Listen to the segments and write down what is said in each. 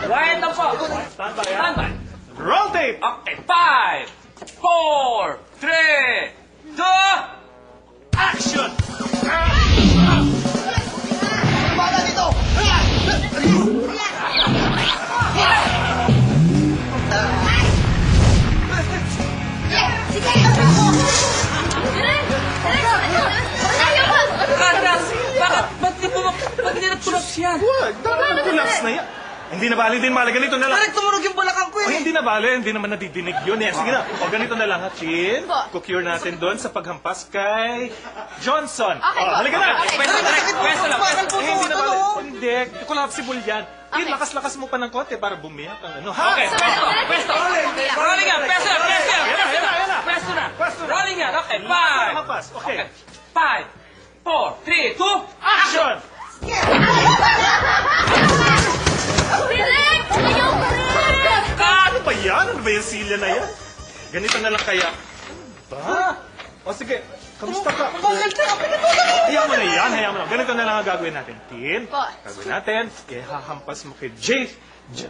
Quiet lang po. Standby, ha? Standby. Roll tape! Okay, 5, 4, 3, 2, Action! Bala dito! Ba't hindi nag-collapse yan? Wag! Dapat collapse na yan. Hindi na bali din, mali. Ganito na lang. Direk, tumunog yung balakang ko Oh, eh! hindi na bale, hindi naman nadidinig yun. Eh. Sige na, o ganito na lang ha, Chin. Kukure natin doon sa paghampas kay Johnson. Halika na! Pwesto lang. Eh, hindi na bale. Hindi, collapsible yan. Chin, lakas-lakas mo pa ng konti para bumiyak ang ano. Ha? Okay, pwesto. Rolling yan, pwesto na. Pwesto na. Rolling yan, okay, 5. Hampas, okay. 5, 4, 3, 2, Action! Direk! Ayaw ka rin! Ano ba yan? Ano ba yung silya na yan? Ganito na lang kaya. Ba? O sige, kamusta ka? Hayaan mo na yan, hayaan mo na. Ganito na lang ang gagawin natin. Tin, gagawin natin, ihahampas mo kay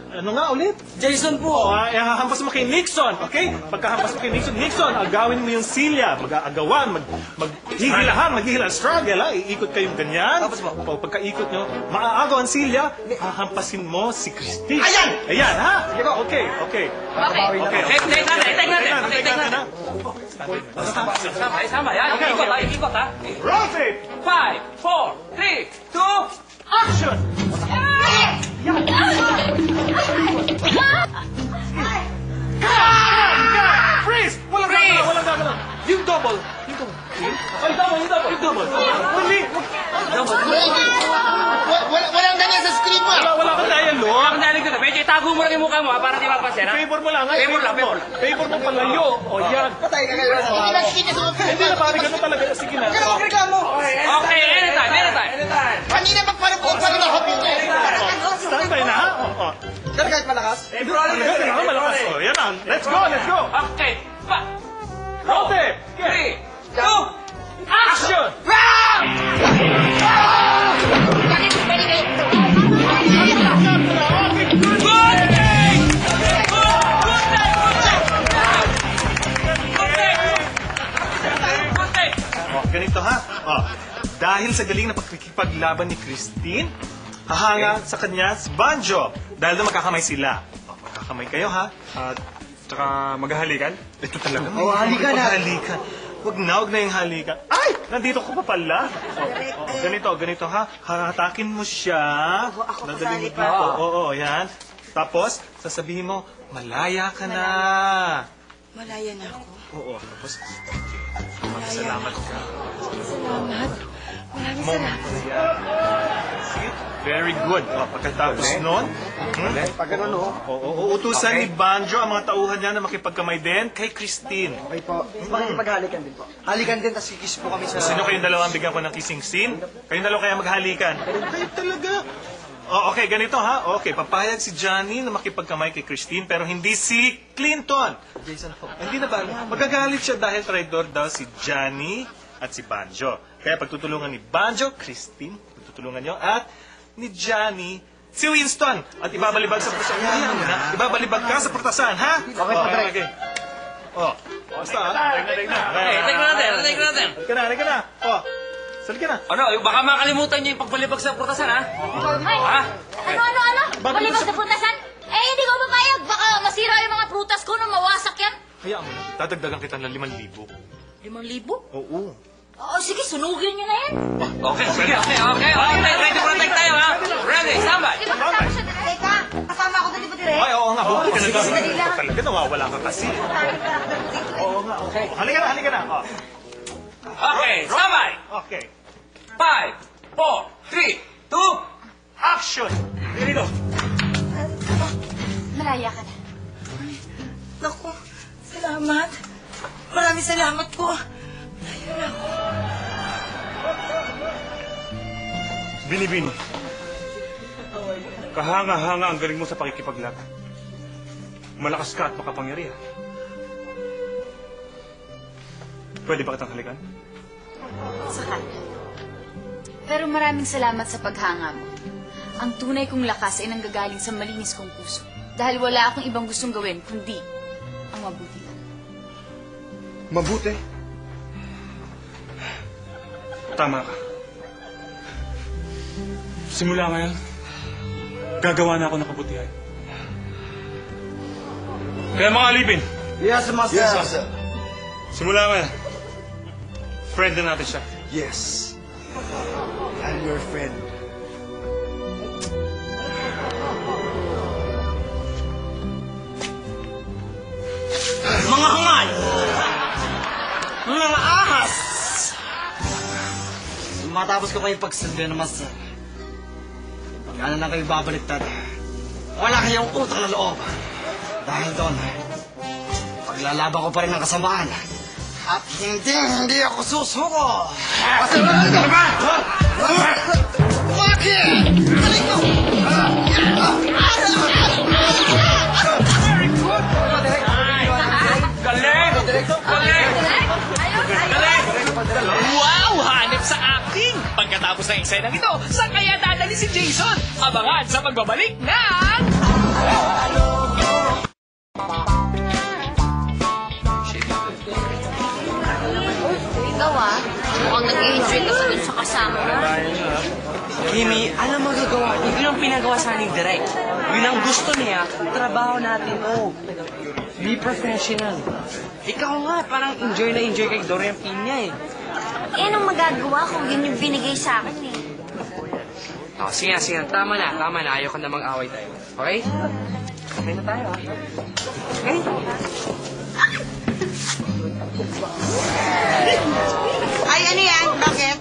ano nga ulit? Jason po. Ihahampas mo kay Nixon, okay? Pagkahampas mo kay Nixon, agawin mo yung silya, mag-aagawan, maghihilahan, struggle, ha? Iikot kayong ganyan. Tapos mo? O, pagkaikot nyo, maaagaw ang silya, hahampasin mo si Christine. Ayan! Ayan, ha? Sige, okay. Okay. Take natin. Sama. Yan, ikot ha. Roll tape! 5, 4, 3, 2, Action! Freeze! Walang gagawin! Yung double! Mali! Walang ganyan sa screen mo! Wala kang dialogue! Ang dalig ko na. Medyo itago mo lang yung mukha mo ha, para di mapasin ha. Favor mo lang, ha? Favor lang. Favor mo palayo. O, yan. Patay ka kayo sa mga nakikita sa mga Hindi na pare, ganun talaga. Sige na. Kaya mo reklamo! Okay, anytime. Kanina magparapot pa rin ako po! Standby na, ha? O. Sir, kahit malakas? Talaga, malakas. O, yan na. Let's go! Okay, 5, Roll tape! 3, 2, Action! Ganito ha. Dahil sa galing na pagkikipaglaban ni Christine, hahanga sa kanya si Banjo. Dahil doon magkakamay sila. Magkakamay kayo ha. At saka maghahalikan? Ito talaga. halikan na. Halikan. Huwag na yung halikan. Ay! Nandito ko pa pala. Ganito ha. Hatakin mo siya. Ako Dadalhin mo kasali pa. dito. Oo, yan. Tapos, sasabihin mo, malaya ka na. Malaya na ako. Oo, tapos, salamat ka. Salamat. Maraming salamat. Sige, very good. Pagkatapos nun, Pag ganun, oh. uutusan ni Banjo ang mga tauhan niya na makipagkamay din kay Christine. Okay po. Maghalikan din po. Halikan din, tapos kikis po kami sa... Sino kayong dalawa ang bigyan ko ng kissing scene? Kayong dalawa kaya maghalikan? Kayo talaga. Okay, ganito ha. Okay, papayag si Johnny na makipagkamay kay Christine pero hindi si Clinton. Jason po. Hindi na ba? Magagalit siya dahil traidor daw si Johnny at si Banjo. Kaya pagtutulungan ni Banjo, Christine, pagtutulungan niyo, at ni Johnny, si Winston. At ibabalibag sa prutasan. Hayaan mo na. Ibabalibag ka sa prutasan, ha? Okay. Basta ha? Tingnan. Take natin. Halika na. Sali ka na. Ano, baka makalimutan niyo yung pagbalibag sa prutasan ha. Ha? Ano? Balibag sa prutasan? Eh, hindi ko papayag. Baka masira yung mga prutas ko nung mawasak yan. Hayaan mo na. Dadagdagan kita ng 5,000. 5,000? Oo. Oo, sige, sunugin niyo na yan. Okay. Ready for attack tayo ha. Ready, standby. Di ba kasama siya? Teka, kasama ako doon, di ba dire? Ay, oo nga. Buti ka na daw. Sige, lang. Talaga, nawawala ka kasi. Oo nga, okay. Halika na. Okay, standby. Okay. 5, 4, 3, 2, Action! Dito. Malaya ka na. Naku, salamat. Maraming salamat po. Malaya na ako. Bini-bini. Kahanga-hanga ang galing mo sa pakikipaglaban. Malakas ka at makapangyarihan. Pwede ba kitang halikan? Saka. Pero maraming salamat sa paghanga mo. Ang tunay kong lakas ay nanggagaling sa malinis kong puso. Dahil wala akong ibang gustong gawin, kundi ang mabuti lang. Mabuti. Tama ka. Simula ngayon, gagawa na ako ng kabutihan. Kaya mga alipin, Yes, Master. Yes, Master. simula ngayon, friend na natin siya. Yes. I'm your friend. Mga hangal! Mga ahas! Matapos ko kayong pagsabi ng Master, pag ano na kayo babaliktad, wala kayong utang na loob. Dahil doon, paglalaban ko pa rin ang kasamaan. At hindi ako susuko! Kasalanan ka ba? Bakit? Balik mo! Galing! Galing! Galing! Wow! Hanip sa acting! Pagkatapos ng eksenang ito, saan kaya dadali si Jason? Abangan sa pagbabalik ng... Ikaw mukhang nag-i-enjoy ka pa dun sa kasama mo. Kimi, alam mo gagawa, yun ang pinagawa sa aning direct. Yun ang gusto niya, trabaho natin, oh. Be professional. Ikaw nga, parang enjoy na enjoy kay Dorian Pina eh. Eh, anong magagawa kung yun yung binigay sa akin eh? Oh, sige, tama na, ayaw ka na mag-away tayo. Okay? Okay na tayo, ah. Okay? Ay, ano yan? Bakit?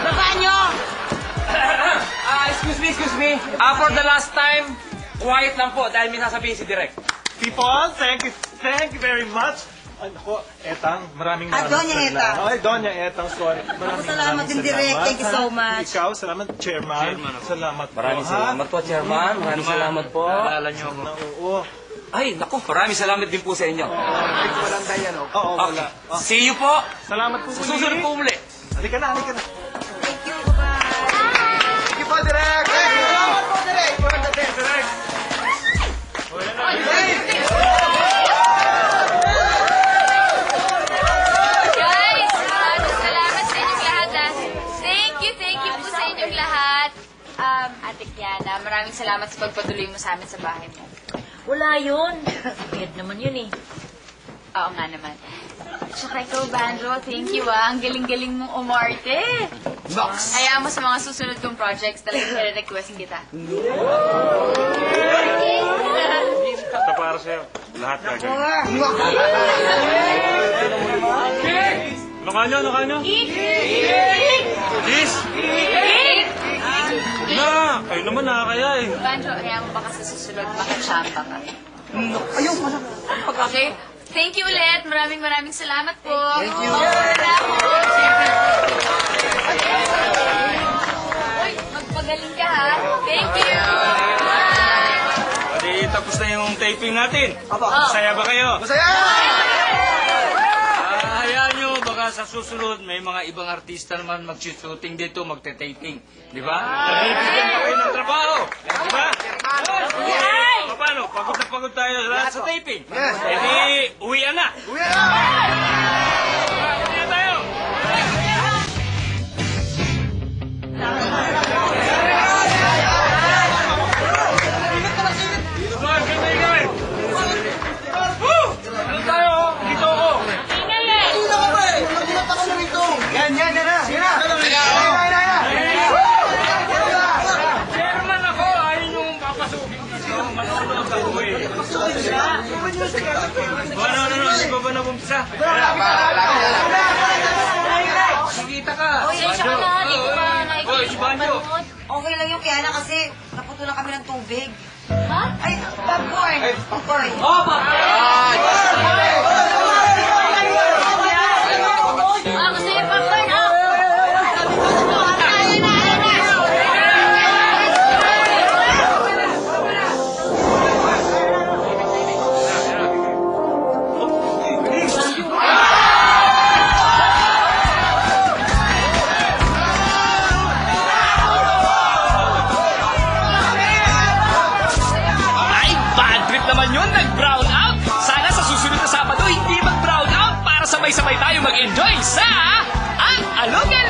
Baba nyo! Excuse me. For the last time, quiet lang po dahil may sasabihin si Direk. People, thank you very much. Ako, Etang, maraming Doña Etang. Ay, Doña Etang, sorry. Salamat din, Direk. Thank you so much. Ikaw, salamat, Chairman. Salamat po. Maraming salamat po, Chairman. Maraming salamat po. Naalala niyo ako. Oo. Ay, naku, maraming salamat din po sa inyo. Walang dayan, oh. Oo, wala. See you po. Salamat po. Sa susunod po muli. Halika na. Thank you. Bye-bye. Thank you po, Direk! Salamat po, Direk! Direk. Guys, maraming salamat sa inyong lahat. Thank you po sa inyong lahat. Ate Kiana, maraming salamat sa pagpatuloy mo sa amin sa bahay mo. Wala yun. Weird naman yun eh. Oo nga naman. Tsaka ikaw, Banjo, thank you Ang galing-galing mong umarte. Box! Hayaan mo sa mga susunod kong projects, talagang nire-request kita. Ito para sa'yo. Lahat gagawin. Naka nyo? Cheese! Na! Kayo naman nakakaya eh. Banjo, hayaan mo baka sa susunod makachamba ka. Okay? Thank you ulit. Maraming salamat po. Thank you. Uy, magpagaling ka ha. Thank you. Pwede tapos na yung taping natin. Masaya ba kayo? Masaya! Hayaan nyo, baka sa susunod may mga ibang artista naman mag-shooting dito, magte-taping. Di ba? Nabibigyan pa kayo ng trabaho. Di ba? Paano? Pagod tayo lahat sa taping. Yes. Eh di, uwian na. Uwi na! Uwi na tayo. Ano tayo? Dito ako. Yan na! Chairman ako, ayaw nyo papasukin kasi manonood ako eh. Ano, hindi pa ba nabumpisa? Nakikita ka. Uy, ay siya ka na. Di ko pa Oy, si Banjo. Okay lang yung Kiana kasi naputulan kami ng tubig. Ha? Ay, popcorn! Popcorn! Oh, Gusto niya popcorn. naman yun, nag-brown out. Sana sa susunod na Sabado, hindi mag-brown out para sabay-sabay tayo mag-enjoy sa Alokan